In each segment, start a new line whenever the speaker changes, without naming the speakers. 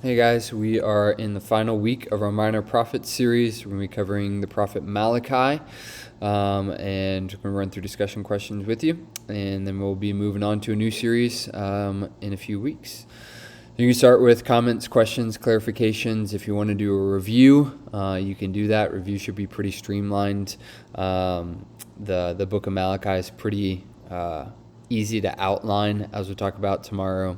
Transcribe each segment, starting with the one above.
Hey guys, we are in the final week of our Minor Prophet series. We're going to be covering the prophet Malachi, and we're going to run through discussion questions with you, and then we'll be moving on to a new series in a few weeks. You can start with comments, questions, clarifications. If you want to do a review, you can do that. Review should be pretty streamlined. The book of Malachi is pretty easy to outline, as we'll talk about tomorrow.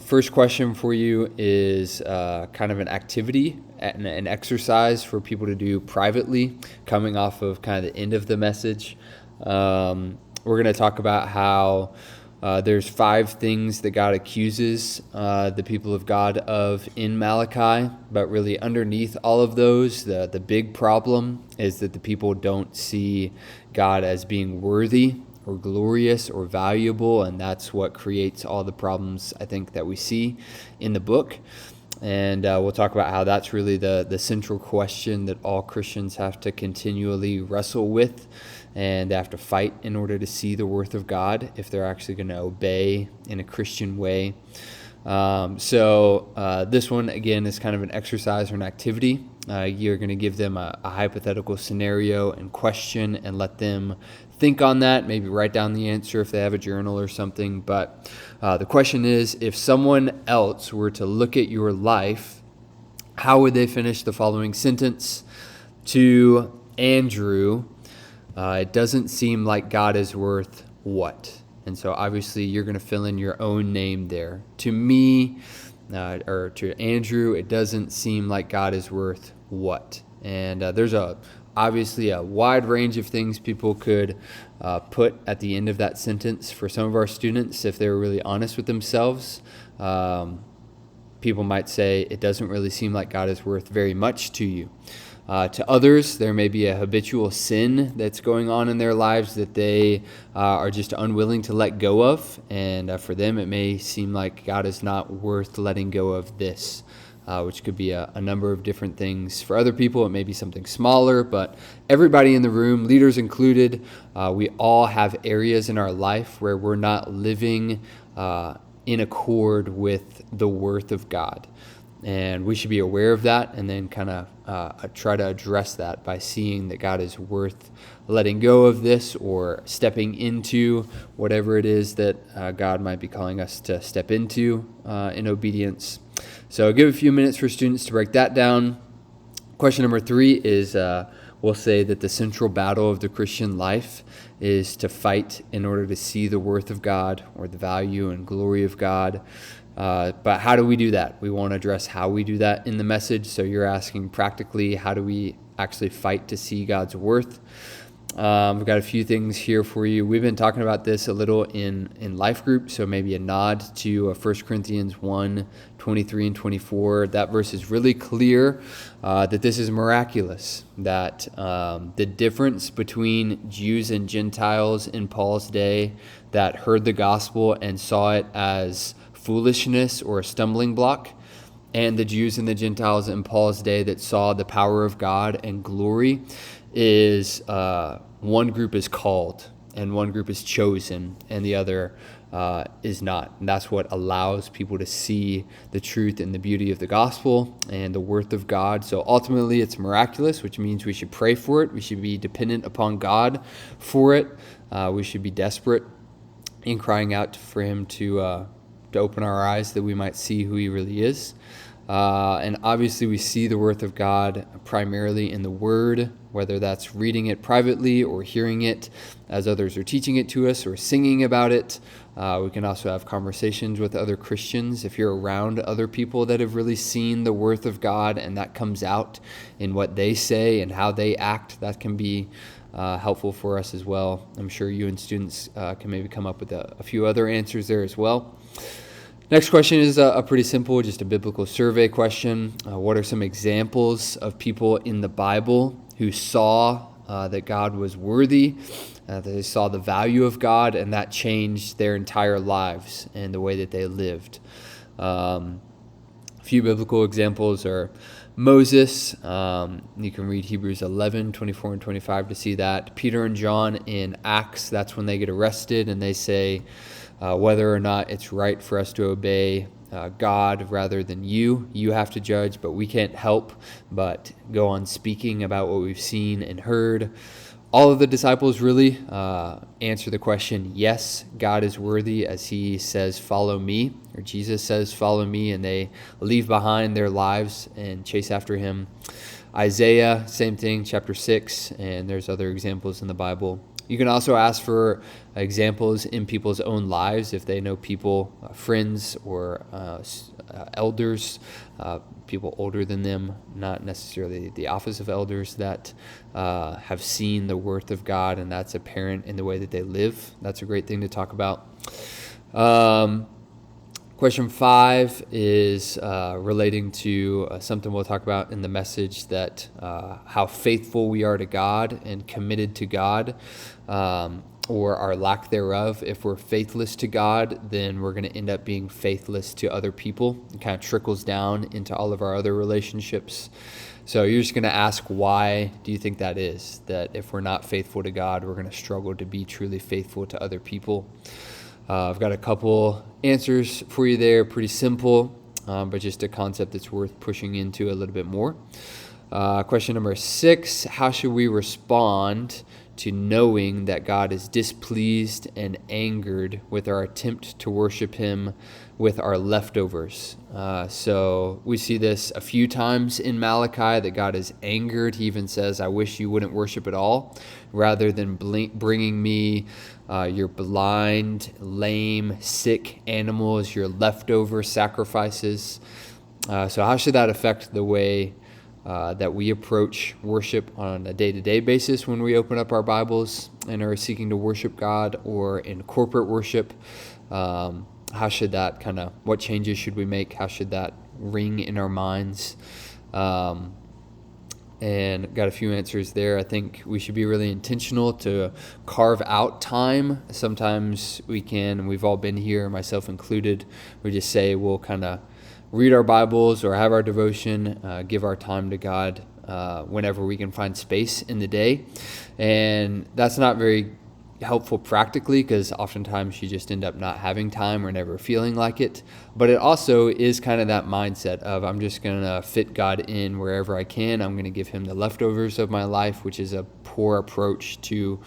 First question for you is kind of an activity, an exercise for people to do privately, coming off of kind of the end of the message. We're going to talk about how there's 5 things that God accuses the people of God of in Malachi, but really underneath all of those, the big problem is that the people don't see God as being worthy or glorious or valuable, and that's what creates all the problems, I think, that we see in the book. And we'll talk about how that's really the central question that all Christians have to continually wrestle with, and they have to fight in order to see the worth of God if they're actually going to obey in a Christian way. So this one, again, is kind of an exercise or an activity. You're going to give them a hypothetical scenario and question and let them think on that, maybe write down the answer if they have a journal or something. But the question is, if someone else were to look at your life, how would they finish the following sentence? To Andrew, it doesn't seem like God is worth what? And so obviously you're going to fill in your own name there. To me, or to Andrew, it doesn't seem like God is worth what? And there's obviously a wide range of things people could put at the end of that sentence. For some of our students, if they were really honest with themselves, people might say, it doesn't really seem like God is worth very much to you. To others, there may be a habitual sin that's going on in their lives that they are just unwilling to let go of. And for them, it may seem like God is not worth letting go of this, which could be a number of different things. For other people, it may be something smaller, but everybody in the room, leaders included, we all have areas in our life where we're not living in accord with the worth of God. And we should be aware of that and then kind of try to address that by seeing that God is worth letting go of this or stepping into whatever it is that God might be calling us to step into in obedience. So I'll give a few minutes for students to break that down. Question number 3 is we'll say that the central battle of the Christian life is to fight in order to see the worth of God or the value and glory of God. But how do we do that? We won't address how we do that in the message. So you're asking practically, how do we actually fight to see God's worth? We've got a few things here for you. We've been talking about this a little in life group, so maybe a nod to 1 Corinthians 1, 23 and 24. That verse is really clear that this is miraculous, that the difference between Jews and Gentiles in Paul's day that heard the gospel and saw it as foolishness or a stumbling block, and the Jews and the Gentiles in Paul's day that saw the power of God and glory is one group is called and one group is chosen and the other is not. And that's what allows people to see the truth and the beauty of the gospel and the worth of God. So ultimately it's miraculous, which means we should pray for it. We should be dependent upon God for it. We should be desperate in crying out for him to open our eyes that we might see who he really is. And obviously we see the worth of God primarily in the Word, whether that's reading it privately or hearing it as others are teaching it to us or singing about it. We can also have conversations with other Christians. If you're around other people that have really seen the worth of God and that comes out in what they say and how they act, that can be helpful for us as well. I'm sure you and students can maybe come up with a few other answers there as well. Next question is a pretty simple, just a biblical survey question. What are some examples of people in the Bible who saw that God was worthy, that they saw the value of God, and that changed their entire lives and the way that they lived? A few biblical examples are Moses. You can read Hebrews 11, 24 and 25 to see that. Peter and John in Acts, that's when they get arrested and they say, whether or not it's right for us to obey God rather than you. You have to judge, but we can't help but go on speaking about what we've seen and heard. All of the disciples really answer the question, yes, God is worthy, as he says, follow me, or Jesus says, follow me, and they leave behind their lives and chase after him. Isaiah, same thing, chapter 6, and there's other examples in the Bible. You can also ask for examples in people's own lives if they know people, friends or elders, people older than them, not necessarily the office of elders, that have seen the worth of God, and that's apparent in the way that they live. That's a great thing to talk about. Question 5 is relating to something we'll talk about in the message, that how faithful we are to God and committed to God, or our lack thereof. If we're faithless to God, then we're going to end up being faithless to other people. It kind of trickles down into all of our other relationships. So you're just going to ask, why do you think that is? That if we're not faithful to God, we're going to struggle to be truly faithful to other people. I've got a couple answers for you there, pretty simple, but just a concept that's worth pushing into a little bit more. Question number 6, how should we respond to knowing that God is displeased and angered with our attempt to worship him with our leftovers? So we see this a few times in Malachi, that God is angered. He even says, I wish you wouldn't worship at all, rather than bringing me your blind, lame, sick animals, your leftover sacrifices. So how should that affect the way that we approach worship on a day-to-day basis when we open up our Bibles and are seeking to worship God, or in corporate worship? How should that what changes should we make? How should that ring in our minds? And got a few answers there. I think we should be really intentional to carve out time. Sometimes we can, and we've all been here, myself included, we just say we'll read our Bibles or have our devotion, give our time to God whenever we can find space in the day. And that's not very helpful practically, because oftentimes you just end up not having time or never feeling like it. But it also is kind of that mindset of, I'm just going to fit God in wherever I can. I'm going to give him the leftovers of my life, which is a poor approach to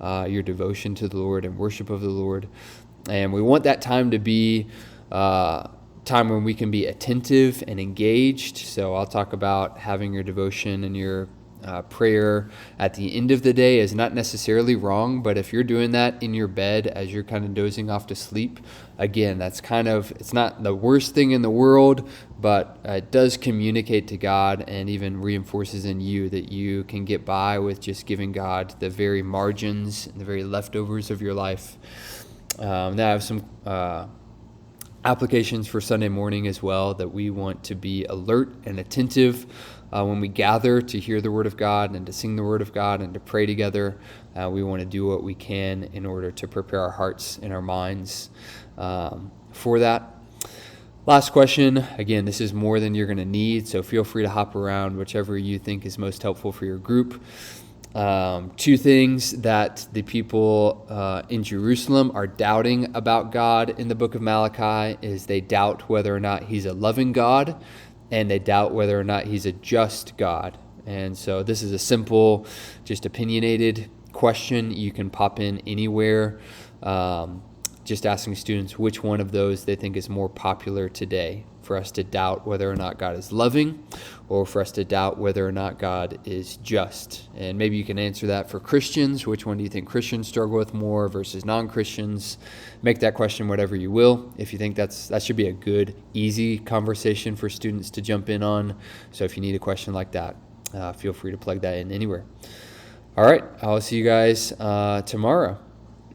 your devotion to the Lord and worship of the Lord. And we want that time to be time when we can be attentive and engaged. So I'll talk about having your devotion and your prayer at the end of the day is not necessarily wrong, but if you're doing that in your bed as you're kind of dozing off to sleep, again, that's it's not the worst thing in the world, but it does communicate to God and even reinforces in you that you can get by with just giving God the very margins and the very leftovers of your life. Now I have some applications for Sunday morning as well, that we want to be alert and attentive when we gather to hear the Word of God and to sing the Word of God and to pray together. We want to do what we can in order to prepare our hearts and our minds for that. Last question. Again, this is more than you're going to need, so feel free to hop around whichever you think is most helpful for your group. 2 things that the people in Jerusalem are doubting about God in the book of Malachi is they doubt whether or not he's a loving God, and they doubt whether or not he's a just God. And so this is a simple, just opinionated question you can pop in anywhere, just asking students which one of those they think is more popular today, for us to doubt whether or not God is loving, or for us to doubt whether or not God is just. And maybe you can answer that for Christians. Which one do you think Christians struggle with more versus non-Christians? Make that question whatever you will. If you think that should be a good, easy conversation for students to jump in on. So if you need a question like that, feel free to plug that in anywhere. All right, I'll see you guys tomorrow.